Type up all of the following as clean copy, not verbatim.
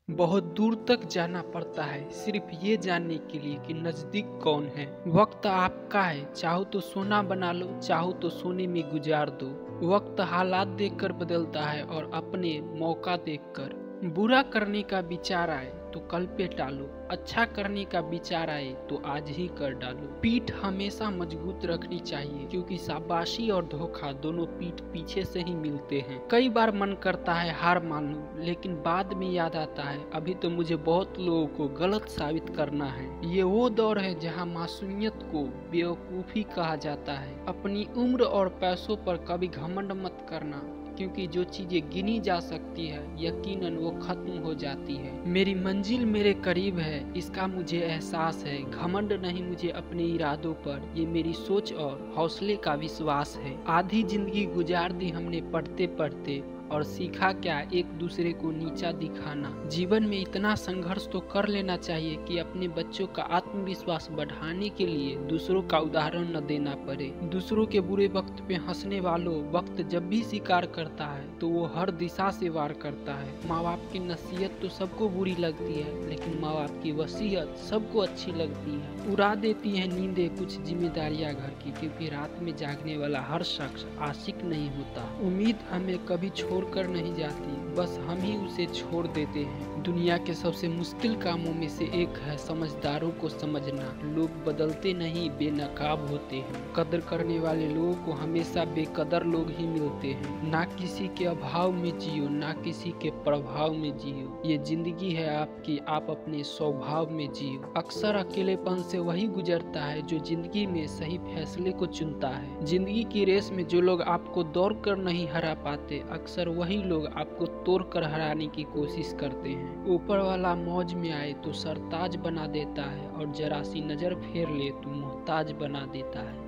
बहुत दूर तक जाना पड़ता है सिर्फ ये जानने के लिए कि नजदीक कौन है। वक्त आपका है, चाहो तो सोना बना लो, चाहो तो सोने में गुजार दो। वक्त हालात देखकर बदलता है और अपने मौका देखकर। बुरा करने का विचार आए तो कल पे टालो, अच्छा करने का विचार आए तो आज ही कर डालो। पीठ हमेशा मजबूत रखनी चाहिए क्योंकि शाबाशी और धोखा दोनों पीठ पीछे से ही मिलते हैं। कई बार मन करता है हार मान लूं, लेकिन बाद में याद आता है अभी तो मुझे बहुत लोगों को गलत साबित करना है। ये वो दौर है जहाँ मासूमियत को बेवकूफ़ी कहा जाता है। अपनी उम्र और पैसों पर कभी घमंड मत करना क्योंकि जो चीजें गिनी जा सकती है यकीनन वो खत्म हो जाती है। मेरी मंजिल मेरे करीब है, इसका मुझे एहसास है। घमंड नहीं मुझे अपने इरादों पर, ये मेरी सोच और हौसले का विश्वास है। आधी जिंदगी गुजार दी हमने पढ़ते पढ़ते, और सीखा क्या, एक दूसरे को नीचा दिखाना। जीवन में इतना संघर्ष तो कर लेना चाहिए कि अपने बच्चों का आत्मविश्वास बढ़ाने के लिए दूसरों का उदाहरण न देना पड़े। दूसरों के बुरे वक्त पे हंसने वालों, वक्त जब भी शिकार करता है तो वो हर दिशा से वार करता है। माँ बाप की नसीहत तो सबको बुरी लगती है, लेकिन माँ बाप की वसीयत सबको अच्छी लगती है। उड़ा देती है नींदें कुछ जिम्मेदारियां घर की, क्योंकि रात में जागने वाला हर शख्स आशिक नहीं होता। उम्मीद हमें कभी छोड़कर नहीं जाती, बस हम ही उसे छोड़ देते हैं। दुनिया के सबसे मुश्किल कामों में से एक है समझदारों को समझना। लोग बदलते नहीं, बेनकाब होते हैं। कदर करने वाले लोगों को हमेशा बेकदर लोग ही मिलते हैं। ना किसी के अभाव में जियो, ना किसी के प्रभाव में जियो। ये जिंदगी है आपकी, आप अपने स्वभाव में जियो। अक्सर अकेलेपन से वही गुजरता है जो जिंदगी में सही फैसले को चुनता है। जिंदगी की रेस में जो लोग आपको दौड़ कर नहीं हरा पाते, अक्सर वही लोग आपको तोड़कर हराने की कोशिश करते हैं। ऊपर वाला मौज में आए तो सरताज बना देता है, और जरा सी नजर फेर ले तो मोहताज बना देता है।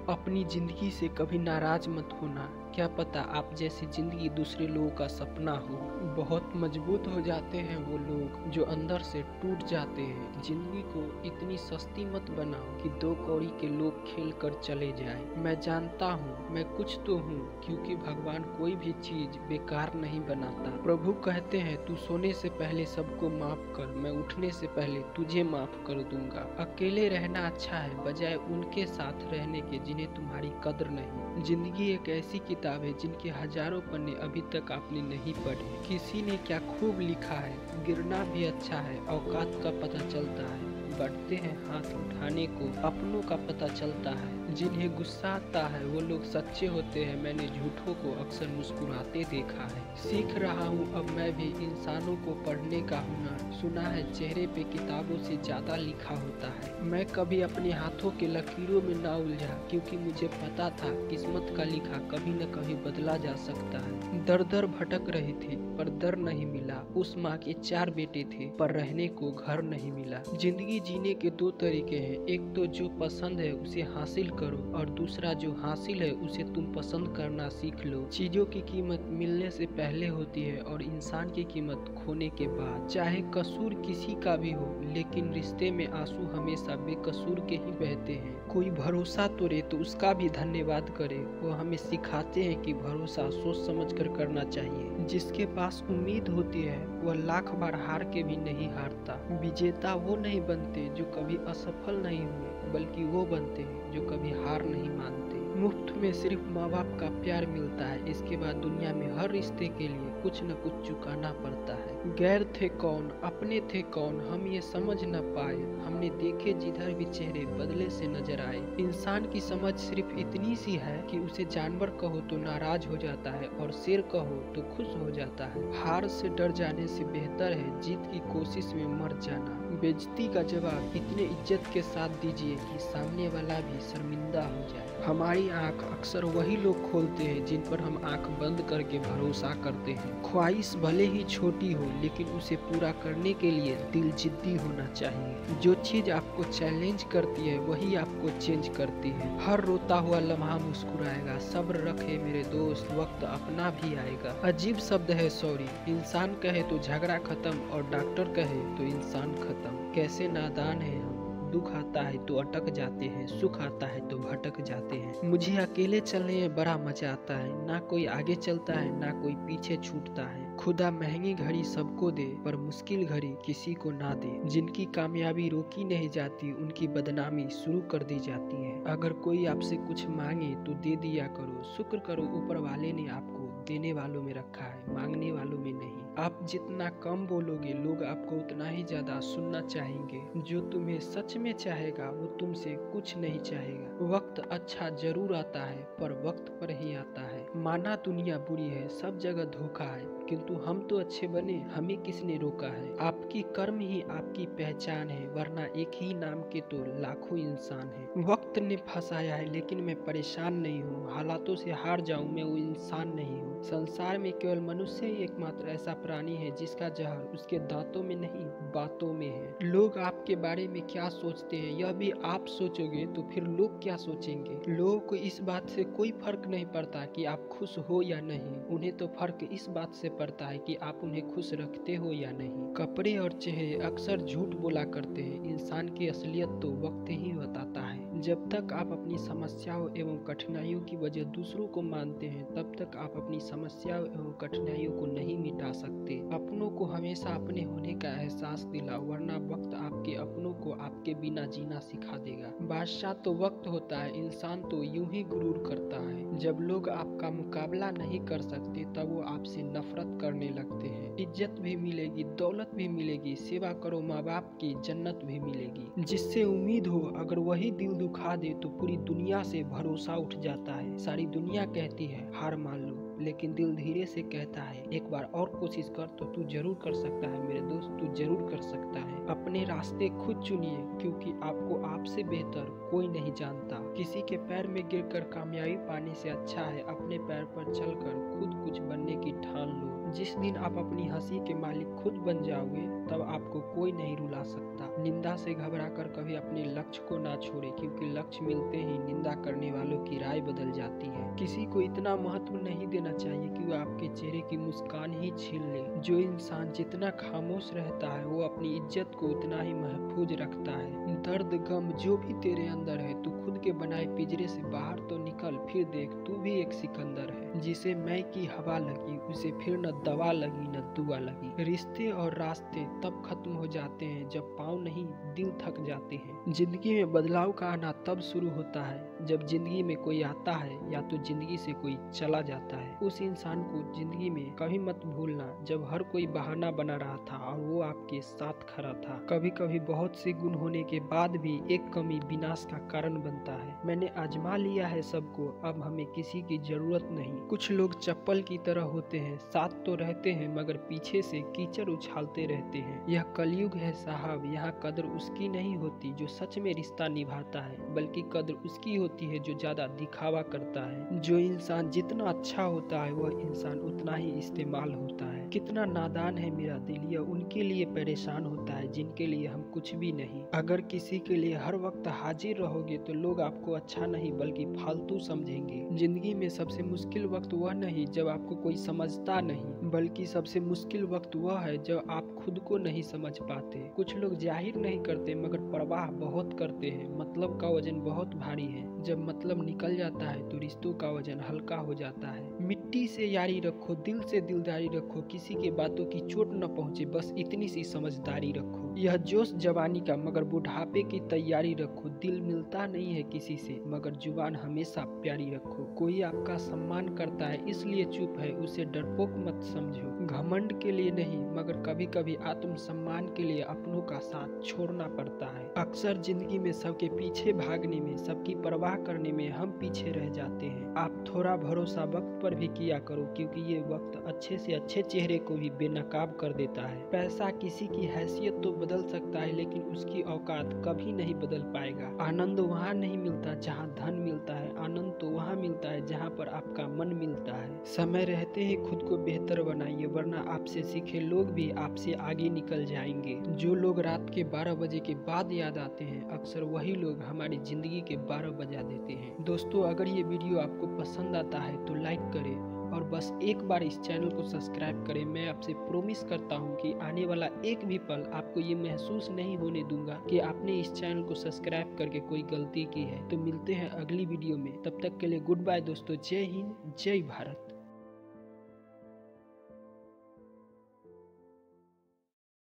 अपनी जिंदगी से कभी नाराज मत होना, क्या पता आप जैसी जिंदगी दूसरे लोगों का सपना हो। बहुत मजबूत हो जाते हैं वो लोग जो अंदर से टूट जाते हैं। जिंदगी को इतनी सस्ती मत बनाओ कि 2 कौड़ी के लोग खेल कर चले जाएं। मैं जानता हूँ मैं कुछ तो हूँ, क्योंकि भगवान कोई भी चीज बेकार नहीं बनाता। प्रभु कहते हैं तू सोने से पहले सबको माफ कर, मैं उठने से पहले तुझे माफ कर दूंगा। अकेले रहना अच्छा है बजाय उनके साथ रहने के जिन्हें तुम्हारी कदर नहीं। जिंदगी एक ऐसी किताब है जिनके हजारों पन्ने अभी तक आपने नहीं पढ़े। किसी ने क्या खूब लिखा है, गिरना भी अच्छा है, औकात का पता चलता है। बढ़ते हैं हाथ उठाने को, अपनों का पता चलता है। जिन्हें गुस्सा आता है वो लोग सच्चे होते हैं, मैंने झूठों को अक्सर मुस्कुराते देखा है। सीख रहा हूँ अब मैं भी इंसानों को पढ़ने का हुनर। सुना है चेहरे पे किताबों से ज्यादा लिखा होता है। मैं कभी अपने हाथों के लकीरों में ना उलझा, क्योंकि मुझे पता था किस्मत का लिखा कभी न कभी बदला जा सकता है। दर दर भटक रही थी पर दर नहीं मिला। उस माँ के 4 बेटे थे पर रहने को घर नहीं मिला। जिंदगी जीने के 2 तरीके हैं, एक तो जो पसंद है उसे हासिल करो, और दूसरा जो हासिल है उसे तुम पसंद करना सीख लो। चीजों की कीमत मिलने से पहले होती है और इंसान की कीमत खोने के बाद। चाहे कसूर किसी का भी हो, लेकिन रिश्ते में आंसू हमेशा बेकसूर के ही बहते हैं। कोई भरोसा तोड़े तो उसका भी धन्यवाद करे। वो हमें सिखाते हैं कि भरोसा सोच समझ कर करना चाहिए। जिसके पास उम्मीद होती है वह लाख बार हार के भी नहीं हारता। विजेता वो नहीं बनते जो कभी असफल नहीं हुए, बल्कि वो बनते हैं जो कभी हार नहीं मानते। मुफ्त में सिर्फ माँ बाप का प्यार मिलता है, इसके बाद दुनिया में हर रिश्ते के लिए कुछ न कुछ चुकाना पड़ता है। गैर थे कौन, अपने थे कौन, हम ये समझ न पाए। हमने देखे जिधर भी चेहरे बदले से नजर आए। इंसान की समझ सिर्फ इतनी सी है कि उसे जानवर कहो तो नाराज हो जाता है, और शेर कहो तो खुश हो जाता है। हार से डर जाने से बेहतर है जीत की कोशिश में मर जाना। बेइज्जती का जवाब इतने इज्जत के साथ दीजिए कि सामने वाला भी शर्मिंदा हो जाए। हमारी आंख अक्सर वही लोग खोलते हैं जिन पर हम आंख बंद करके भरोसा करते हैं। ख्वाहिश भले ही छोटी हो, लेकिन उसे पूरा करने के लिए दिल जिद्दी होना चाहिए। जो चीज आपको चैलेंज करती है वही आपको चेंज करती है। हर रोता हुआ लम्हा मुस्कुराएगा। सब्र रखे मेरे दोस्त, वक्त अपना भी आएगा। अजीब शब्द है सॉरी। इंसान कहे तो झगड़ा खत्म, और डॉक्टर कहे तो इंसान खत्म। कैसे नादान है हम, दुख आता है तो अटक जाते हैं, सुख आता है तो भटक जाते हैं। मुझे अकेले चलने में बड़ा मजा आता है, ना कोई आगे चलता है ना कोई पीछे छूटता है। खुदा महंगी घड़ी सबको दे पर मुश्किल घड़ी किसी को ना दे। जिनकी कामयाबी रोकी नहीं जाती उनकी बदनामी शुरू कर दी जाती है। अगर कोई आपसे कुछ मांगे तो दे दिया करो, शुक्र करो ऊपर वाले ने आपको देने वालों में रखा है, मांगने वालों में नहीं। आप जितना कम बोलोगे लोग आपको उतना ही ज्यादा सुनना चाहेंगे। जो तुम्हें सच में चाहेगा वो तुमसे कुछ नहीं चाहेगा। वक्त अच्छा जरूर आता है पर वक्त पर ही आता है। माना दुनिया बुरी है, सब जगह धोखा है, किंतु हम तो अच्छे बने, हमें किसने रोका है। आपकी कर्म ही आपकी पहचान है, वरना एक ही नाम के तो लाखों इंसान हैं। वक्त ने फंसाया है लेकिन मैं परेशान नहीं हूँ, हालातों से हार जाऊँ मैं वो इंसान नहीं हूँ। संसार में केवल मनुष्य ही एकमात्र ऐसा प्राणी है जिसका जहर उसके दांतों में नहीं बातों में है। लोग आपके बारे में क्या सोचते हैं यह भी आप सोचोगे तो फिर लोग क्या सोचेंगे। लोगों को इस बात से कोई फर्क नहीं पड़ता कि आप खुश हो या नहीं, उन्हें तो फर्क इस बात से पड़ता है कि आप उन्हें खुश रखते हो या नहीं। कपड़े और चेहरे अक्सर झूठ बोला करते हैं, इंसान की असलियत तो वक्त ही बताता है। जब तक आप अपनी समस्याओं एवं कठिनाइयों की वजह दूसरों को मानते हैं तब तक आप अपनी समस्याओं एवं कठिनाइयों को नहीं मिटा सकते। अपनों को हमेशा अपने होने का एहसास दिलाओ, वरना वक्त आपके अपनों को आपके बिना जीना सिखा देगा। बादशाह तो वक्त होता है, इंसान तो यूं ही गुरूर करता है। जब लोग आपका मुकाबला नहीं कर सकते तब वो आपसे नफरत करने लगते हैं। इज्जत भी मिलेगी, दौलत भी मिलेगी, सेवा करो माँ बाप की, जन्नत भी मिलेगी। जिससे उम्मीद हो अगर वही दिल दुखा दे तो पूरी दुनिया से भरोसा उठ जाता है। सारी दुनिया कहती है हार मान लो, लेकिन दिल धीरे से कहता है एक बार और कोशिश कर तो तू जरूर कर सकता है मेरे दोस्त, तू जरूर कर सकता है। अपने रास्ते खुद चुनिए क्योंकि आपको आपसे बेहतर कोई नहीं जानता। किसी के पैर में गिरकर कामयाबी पाने से अच्छा है अपने पैर पर चलकर खुद कुछ बनने की ठान लो। जिस दिन आप अपनी हंसी के मालिक खुद बन जाओगे तब आपको कोई नहीं रुला सकता। निंदा से घबराकर कभी अपने लक्ष्य को ना छोड़े क्योंकि लक्ष्य मिलते ही निंदा करने वालों की राय बदल जाती है। किसी को इतना महत्व नहीं देना चाहिए कि वह आपके चेहरे की मुस्कान ही छीन ले। जो इंसान जितना खामोश रहता है वो अपनी इज्जत को उतना ही महफूज रखता है। दर्द गम जो भी तेरे अंदर है तू खुद के बनाए पिंजरे से बाहर तो निकल, फिर देख तू भी एक सिकंदर है। जिसे मैं की हवा लगी उसे फिर न दवा लगी न दुआ लगी। रिश्ते और रास्ते तब खत्म हो जाते हैं जब पाँव नहीं दिल थक जाते हैं। जिंदगी में बदलाव का आना तब शुरू होता है जब जिंदगी में कोई आता है या तो जिंदगी से कोई चला जाता है। उस इंसान को जिंदगी में कभी मत भूलना जब हर कोई बहाना बना रहा था और वो आपके साथ खड़ा था। कभी कभी बहुत से गुण होने के बाद भी एक कमी विनाश का कारण बनता है। मैंने आजमा लिया है सबको, अब हमें किसी की जरूरत नहीं। कुछ लोग चप्पल की तरह होते हैं, साथ तो रहते हैं मगर पीछे से कीचड़ उछालते रहते हैं। यह कलयुग है साहब, यहाँ कदर उसकी नहीं होती जो सच में रिश्ता निभाता है, बल्कि कदर उसकी होती है जो ज्यादा दिखावा करता है। जो इंसान जितना अच्छा होता है वह इंसान उतना ही इस्तेमाल होता है। कितना नादान है मेरा दिल, यह उनके लिए परेशान होता है जिनके लिए हम कुछ भी नहीं। अगर किसी के लिए हर वक्त हाजिर रहोगे तो लोग आपको अच्छा नहीं बल्कि फालतू समझेंगे। जिंदगी में सबसे मुश्किल वक्त वह नहीं जब आपको कोई समझता नहीं, बल्कि सबसे मुश्किल वक्त वह है जब आप खुद को नहीं समझ पाते। कुछ लोग जाहिर नहीं करते मगर परवाह बहुत करते हैं। मतलब का वजन बहुत भारी है, जब मतलब निकल जाता है तो रिश्तों का वजन हल्का हो जाता है। मिट्टी से यारी रखो, दिल से दिलदारी रखो, किसी के बातों की चोट न पहुंचे बस इतनी सी समझदारी रखो। यह जोश जवानी का मगर बुढ़ापे की तैयारी रखो। दिल मिलता नहीं है किसी से मगर जुबान हमेशा प्यारी रखो। कोई आपका सम्मान करता है इसलिए चुप है, उसे डरपोक मत समझो। घमंड के लिए नहीं मगर कभी कभी आत्म सम्मान के लिए अपनों का साथ छोड़ना पड़ता है। अक्सर जिंदगी में सबके पीछे भागने में, सबकी परवाह करने में हम पीछे रह जाते हैं। आप थोड़ा भरोसा वक्त पर भी किया करो क्योंकि ये वक्त अच्छे से अच्छे चेहरे को भी बेनकाब कर देता है। पैसा किसी की हैसियत तो बदल सकता है लेकिन उसकी औकात कभी नहीं बदल पाएगा। आनंद वहाँ नहीं मिलता जहाँ धन मिलता है, आनंद तो वहाँ मिलता है जहाँ पर आपका मन मिलता है। समय रहते ही खुद को बेहतर बनाइए वरना आपसे सीखे लोग भी आपसे आगे निकल जाएंगे। जो लोग रात के 12 बजे के बाद याद आते हैं अक्सर वही लोग हमारी जिंदगी के 12 बजा देते हैं। दोस्तों अगर ये वीडियो आपको पसंद आता है तो लाइक करें और बस एक बार इस चैनल को सब्सक्राइब करें। मैं आपसे प्रॉमिस करता हूँ कि आने वाला एक भी पल आपको ये महसूस नहीं होने दूंगा कि आपने इस चैनल को सब्सक्राइब करके कोई गलती की है। तो मिलते हैं अगली वीडियो में, तब तक के लिए गुड बाय दोस्तों। जय हिंद, जय भारत।